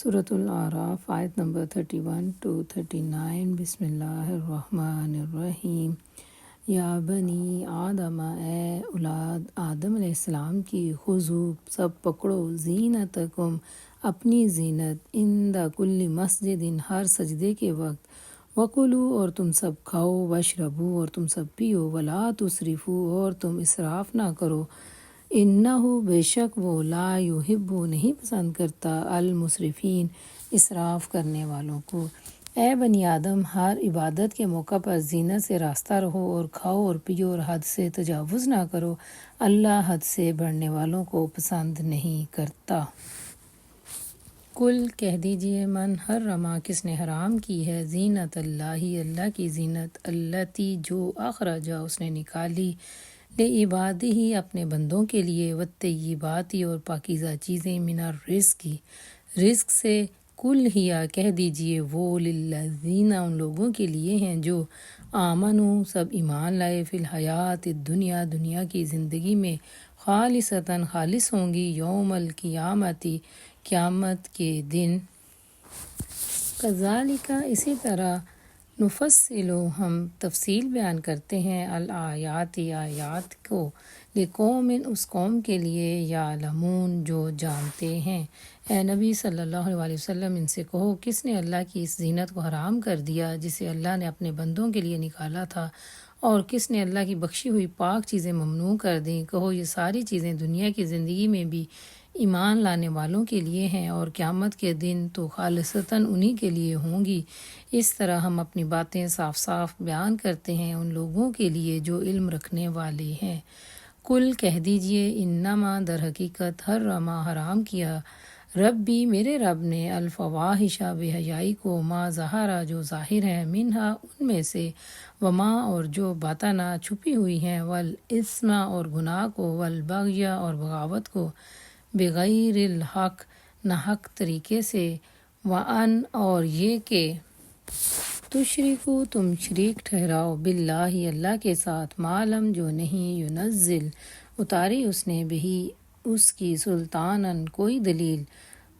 سورۃ الاعراف آیت number 31 to 39۔ بسم اللہ الرحمن الرحیم۔ یا بنی آدم، اے اولاد آدم علیہ السلام کی، خذوا سب پکڑو، زینتکم اپنی زینت، عند کل مسجد ہر سجدے کے وقت، وکلوا اور تم سب کھاؤ، واشربوا اور تم سب پیو، ولا تسرفوا اور تم اسراف نہ کرو، انہ بے شک وہ لا یحب نہیں پسند کرتا المسرفین اسراف کرنے والوں کو۔ اے بنی آدم، ہر عبادت کے موقع پر زینت سے راستہ رہو اور کھاؤ اور پیو اور حد سے تجاوز نہ کرو، اللہ حد سے بڑھنے والوں کو پسند نہیں کرتا۔ کل کہہ دیجئے، من حرما کس نے حرام کی ہے، زینت اللہ اللہ کی زینت، التی جو اخرجا اس نے نکالی، لعبادہ اپنے بندوں کے لیے، والطیبات اور پاکیزہ چیزیں، من الرزق رزق سے، کل ہیا کہہ دیجئے وہ، للذین ان لوگوں کے لیے ہیں جو آمنوا سب ایمان لائے، فی الحیات الدنیا دنیا کی زندگی میں، خالصتاً خالص ہوں گی، یوم القیامتی قیامت کے دن۔ کذالک اسی طرح، نفصل ہم تفصیل بیان کرتے ہیں، الآیات آیات کو، لقوم اس قوم کے لیے، یعلمون جو جانتے ہیں۔ اے نبی صلی اللہ علیہ وسلم، ان سے کہو، کس نے اللہ کی اس زینت کو حرام کر دیا جسے اللہ نے اپنے بندوں کے لیے نکالا تھا، اور کس نے اللہ کی بخشی ہوئی پاک چیزیں ممنوع کر دیں؟ کہو یہ ساری چیزیں دنیا کی زندگی میں بھی ایمان لانے والوں کے لیے ہیں، اور قیامت کے دن تو خالصتاً انہی کے لیے ہوں گی۔ اس طرح ہم اپنی باتیں صاف صاف بیان کرتے ہیں ان لوگوں کے لیے جو علم رکھنے والے ہیں۔ کل کہہ دیجئے، انما در حقیقت حرما حرام کیا، ربی میرے رب نے، الفواحش بے حیائی کو، ما ظہرا جو ظاہر ہے، منہا ان میں سے، وما اور جو باطنا چھپی ہوئی ہیں، والاثم اور گناہ کو، والبغی اور بغاوت کو، بغیر الحق ناحق طریقے سے، وان اور یہ کہ تشرکو تم شریک ٹھہراؤ، باللہ اللہ کے ساتھ، ما لم جو نہیں، ینزل اتاری اس نے، بہی اس کی، سلطاناً کوئی دلیل،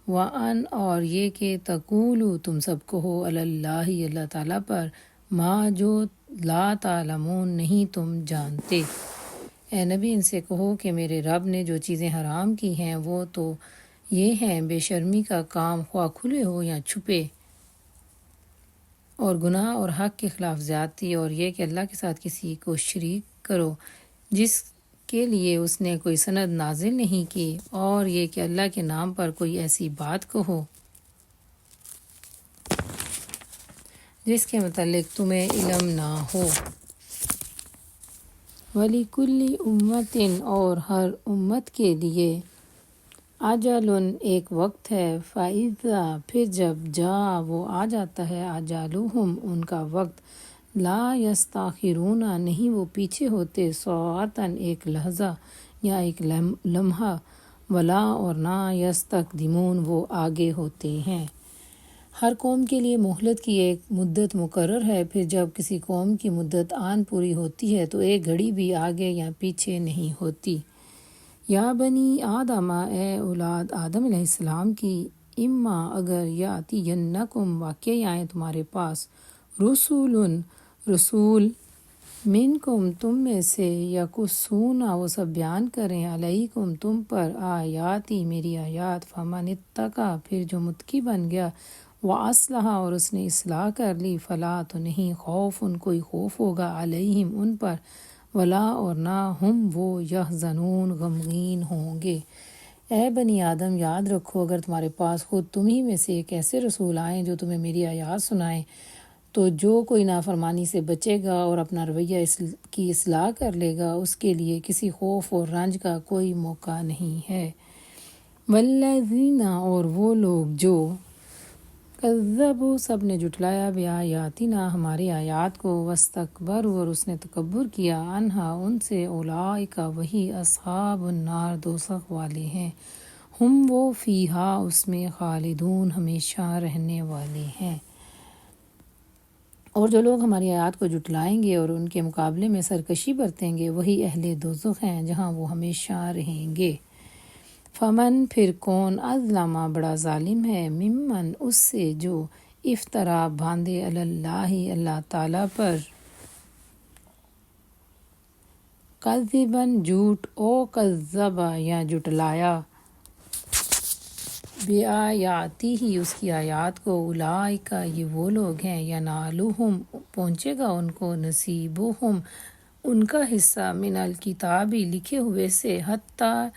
وان اور یہ کہ تقولو تم سب کہو، علی اللہ اللہ تعالیٰ پر، ما جو لا تعلمون نہیں تم جانتے۔ اے نبی ان سے کہو کہ میرے رب نے جو چیزیں حرام کی ہیں وہ تو یہ ہیں، بے شرمی کا کام، خواہ کھلے ہو یا چھپے، اور گناہ اور حق کے خلاف زیادتی، اور یہ کہ اللہ کے ساتھ کسی کو شریک کرو جس کے لیے اس نے کوئی سند نازل نہیں کی، اور یہ کہ اللہ کے نام پر کوئی ایسی بات کہو جس کے متعلق تمہیں علم نہ ہو۔ وَلِكُلِّ أُمَّةٍ اور ہر امت کے لیے، اجل ایک وقت ہے، فَإِذَا پھر جب جاء وہ آ جاتا ہے، اجلہم ان کا وقت، لا یستاخرون نہیں وہ پیچھے ہوتے، ساعۃ ایک لحظہ یا ایک لمحہ، ولا اور نہ یستقدمون وہ آگے ہوتے ہیں۔ ہر قوم کے لیے مہلت کی ایک مدت مقرر ہے، پھر جب کسی قوم کی مدت آن پوری ہوتی ہے تو ایک گھڑی بھی آگے یا پیچھے نہیں ہوتی۔ یا بنی آدم، اے اولاد آدم علیہ السلام کی، اما اگر، یاتینکم واقعی آئیں تمہارے پاس، رسول منکم تم میں سے، یقصون وہ سب بیان کریں، علیکم تم پر، آیاتی میری آیات، فمن اتقی پھر جو متقی بن گیا، واصلح اور اس نے اصلاح کر لی، فلا تو نہیں، خوف کوئی خوف ہوگا، علیہم ان پر، ولا اور نہ، ہم وہ، یحزنون غمگین ہوں گے۔ اے بنی آدم یاد رکھو، اگر تمہارے پاس خود تمہی میں سے ایک ایسے رسول آئیں جو تمہیں میری آیات سنائیں، تو جو کوئی نافرمانی سے بچے گا اور اپنا رویہ کی اصلاح کر لے گا، اس کے لیے کسی خوف اور رنج کا کوئی موقع نہیں ہے۔ والذین اور وہ لوگ جو، کذبوا سب نے جھٹلایا، بآیاتنا ہماری آیات کو، واستکبروا اور اس نے تکبر کیا، عنہا ان سے، اولئک وہی، اصحاب النار دوزخ والے ہیں، ہم وہ، فیہا اس میں، خالدون ہمیشہ رہنے والے ہیں۔ اور جو لوگ ہماری آیات کو جھٹلائیں گے اور ان کے مقابلے میں سرکشی برتیں گے، وہی اہل دوزخ ہیں جہاں وہ ہمیشہ رہیں گے۔ فمن پھر کون اظلم بڑا ظالم ہے ممن اس سے جو افطرا باندھے اللہ اللہ تعالیٰ پر کذباً جھوٹ او کذبا یا جھٹلایا بیااتی ہی اس کی آیات کو اولئک یہ وہ لوگ ہیں ینالہم پہنچے گا ان کو نصیبہم ان کا حصہ من الکتابی لکھے ہوئے سے حتیٰ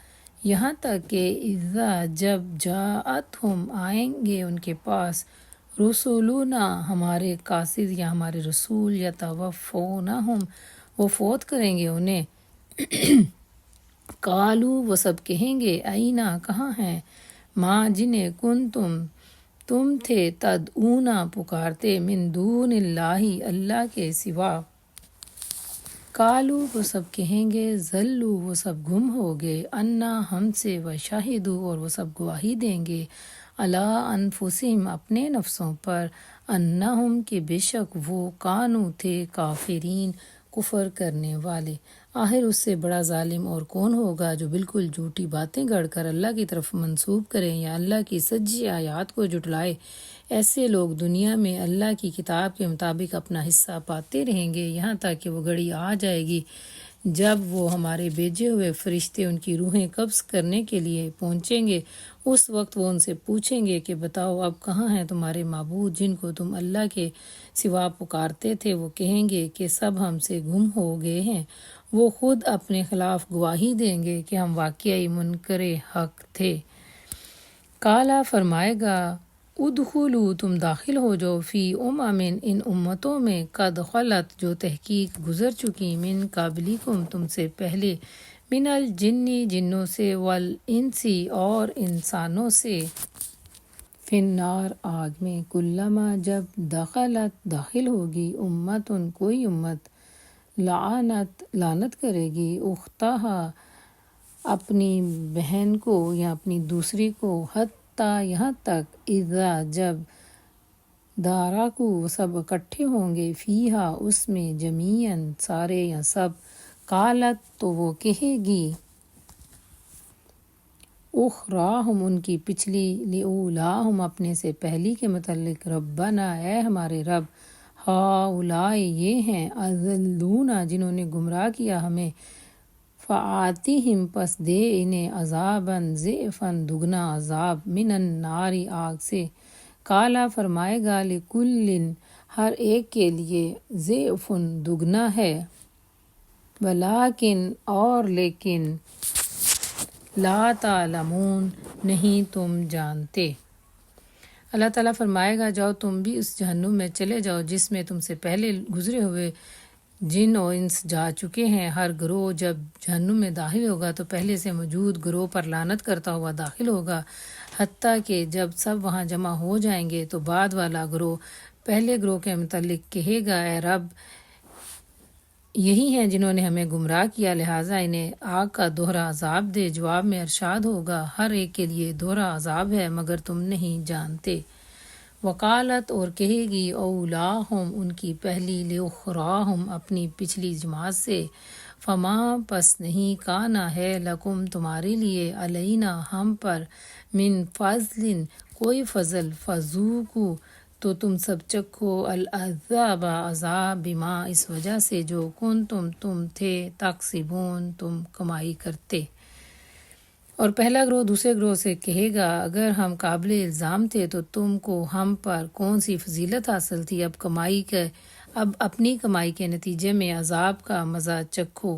یہاں تک کہ اذا جب جاءتہم آئیں گے ان کے پاس رسولنا ہمارے قاصد یا ہمارے رسول یتوفونہم وہ فوت کریں گے انہیں قالو وہ سب کہیں گے اینا کہاں ہیں ماں جنہیں تم تھے تدعونا پکارتے من دون اللہ اللہ کے سوا قالو وہ سب کہیں گے ذلو وہ سب گم ہو گئے انا ہم سے وشاہدو اور وہ سب گواہی دیں گے علی انفسہم اپنے نفسوں پر انہم کہ بے شک وہ کانو تھے کافرین کفر کرنے والے آخر اس سے بڑا ظالم اور کون ہوگا جو بالکل جھوٹی باتیں گڑھ کر اللہ کی طرف منسوب کریں یا اللہ کی سچی آیات کو جھٹلائے ایسے لوگ دنیا میں اللہ کی کتاب کے مطابق اپنا حصہ پاتے رہیں گے یہاں تک کہ وہ گھڑی آ جائے گی جب وہ ہمارے بھیجے ہوئے فرشتے ان کی روحیں قبض کرنے کے لیے پہنچیں گے اس وقت وہ ان سے پوچھیں گے کہ بتاؤ اب کہاں ہیں تمہارے معبود جن کو تم اللہ کے سوا پکارتے تھے وہ کہیں گے کہ سب ہم سے گم ہو گئے ہیں وہ خود اپنے خلاف گواہی دیں گے کہ ہم واقعی منکر حق تھے کالا فرمائے گا ادخلوا تم داخل ہو جاؤ فی ان امتوں میں قد خلت جو تحقیق گزر چکی من قبلکم تم سے پہلے من الجنی جنوں سے والانسی اور انسانوں سے فی النار آگ میں کلما جب داخل ہوگی امتن کوئی امت لعنت کرے گی اختہا اپنی بہن کو یا اپنی دوسری کو حتیٰ یہاں تک اذا جب داراکو سب اکٹھے ہوں گے فیہا اس میں جمیعاً سارے یا سب قالت تو وہ کہے گی اخراہم ان کی پچھلی لأولاہم اپنے سے پہلی کے متعلق ربنا اے ہمارے رب ہاؤلائی یہ ہیں اضلونا جنہوں نے گمراہ کیا ہمیں فآتیہم پس دے انہیں عذاباً ضعفاً دگنا عذاب من النار آگ سے کالا فرمائے گا لکل ہر ایک کے لیے ضعفاً دگنا ہے ولیکن اور لیکن لا تعلمون نہیں تم جانتے اللہ تعالیٰ فرمائے گا جاؤ تم بھی اس جہنم میں چلے جاؤ جس میں تم سے پہلے گزرے ہوئے جن و انس جا چکے ہیں ہر گروہ جب جہنم میں داخل ہوگا تو پہلے سے موجود گروہ پر لعنت کرتا ہوا داخل ہوگا حتیٰ کہ جب سب وہاں جمع ہو جائیں گے تو بعد والا گروہ پہلے گروہ کے متعلق کہے گا اے رب یہی ہیں جنہوں نے ہمیں گمراہ کیا لہٰذا انہیں آگ کا دوہرا عذاب دے جواب میں ارشاد ہوگا ہر ایک کے لیے دوہرا عذاب ہے مگر تم نہیں جانتے وکالت اور کہے گی اولاہم ان کی پہلی لاخراہم اپنی پچھلی جماعت سے فما پس نہیں کانا ہے لکم تمہارے لیے علینا ہم پر من فضل کوئی فضل فذوقوا تو تم سب چکھو العذاب عذاب بما اس وجہ سے جو تم تھے تکسبون تم کمائی کرتے اور پہلا گروہ دوسرے گروہ سے کہے گا اگر ہم قابل الزام تھے تو تم کو ہم پر کون سی فضیلت حاصل تھی اب اپنی کمائی کے نتیجے میں عذاب کا مزہ چکھو